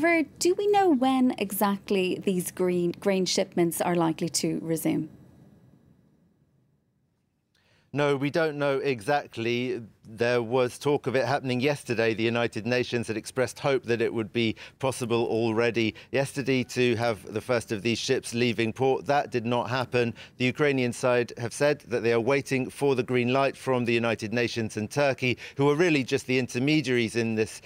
Gulliver, do we know when exactly these grain shipments are likely to resume? No, we don't know exactly. There was talk of it happening yesterday. The United Nations had expressed hope that it would be possible already yesterday to have the first of these ships leaving port. That did not happen. The Ukrainian side have said that they are waiting for the green light from the United Nations and Turkey, who are really just the intermediaries in this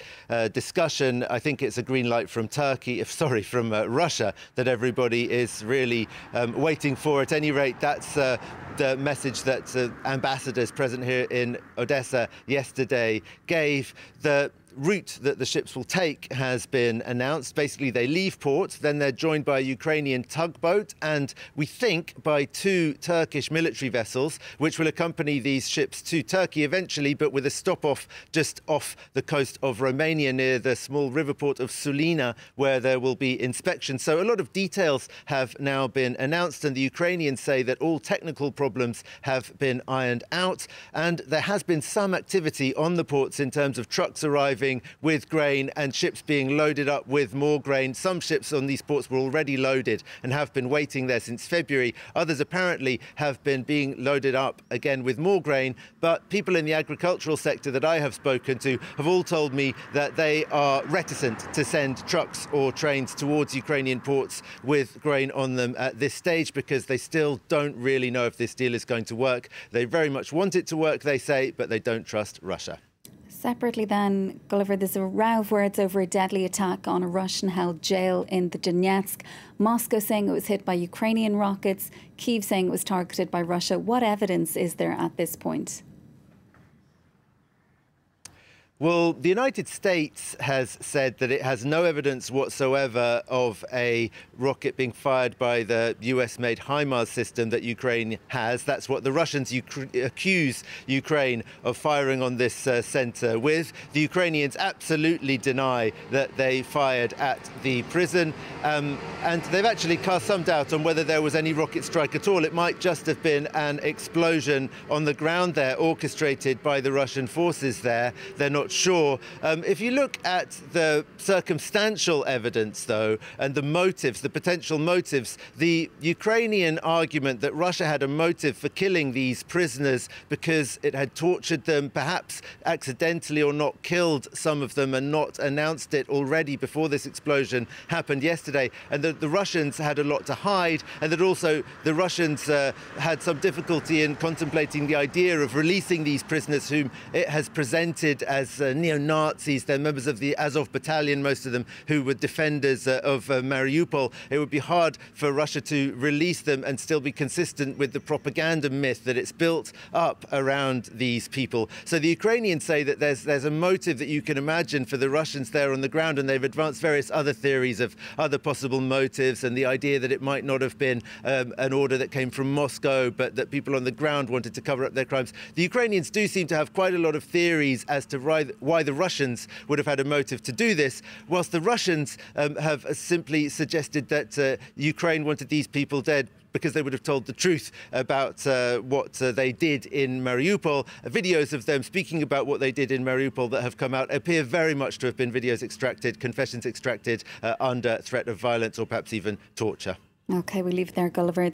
discussion. I think it's a green light from from Russia that everybody is really waiting for. At any rate, that's the message that ambassadors present here in Odessa yesterday gave. The route that the ships will take has been announced. Basically, they leave port, then they're joined by a Ukrainian tugboat and we think by 2 Turkish military vessels, which will accompany these ships to Turkey eventually, but with a stop-off just off the coast of Romania near the small river port of Sulina, where there will be inspections. So a lot of details have now been announced, and the Ukrainians say that all technical problems have been ironed out, and there has been some activity on the ports in terms of trucks arriving with grain and ships being loaded up with more grain. Some ships on these ports were already loaded and have been waiting there since February. Others apparently have been being loaded up again with more grain. But people in the agricultural sector that I have spoken to have all told me that they are reticent to send trucks or trains towards Ukrainian ports with grain on them at this stage because they still don't really know if this deal is going to work. They very much want it to work, they say, but they don't trust Russia. Separately then, Gulliver, there's a row of words over a deadly attack on a Russian-held jail in the Donetsk. Moscow saying it was hit by Ukrainian rockets, Kyiv saying it was targeted by Russia. What evidence is there at this point? Well, the United States has said that it has no evidence whatsoever of a rocket being fired by the US-made HIMARS system that Ukraine has. That's what the Russians accuse Ukraine of firing on this centre with. The Ukrainians absolutely deny that they fired at the prison. And they've actually cast some doubt on whether there was any rocket strike at all. It might just have been an explosion on the ground there, orchestrated by the Russian forces there. They're not sure. If you look at the circumstantial evidence, though, and the motives, the potential motives, the Ukrainian argument that Russia had a motive for killing these prisoners because it had tortured them, perhaps accidentally or not killed some of them and not announced it already before this explosion happened yesterday, and that the Russians had a lot to hide, and that also the Russians had some difficulty in contemplating the idea of releasing these prisoners whom it has presented as neo-Nazis. They're members of the Azov battalion, most of them, who were defenders of Mariupol. It would be hard for Russia to release them and still be consistent with the propaganda myth that it's built up around these people. So the Ukrainians say that there's a motive that you can imagine for the Russians there on the ground, and they've advanced various other theories of other possible motives and the idea that it might not have been an order that came from Moscow, but that people on the ground wanted to cover up their crimes. The Ukrainians do seem to have quite a lot of theories as to why the Russians would have had a motive to do this, whilst the Russians have simply suggested that Ukraine wanted these people dead because they would have told the truth about what they did in Mariupol. Videos of them speaking about what they did in Mariupol that have come out appear very much to have been videos extracted, confessions extracted under threat of violence or perhaps even torture. OK, we'll leave it there, Gulliver.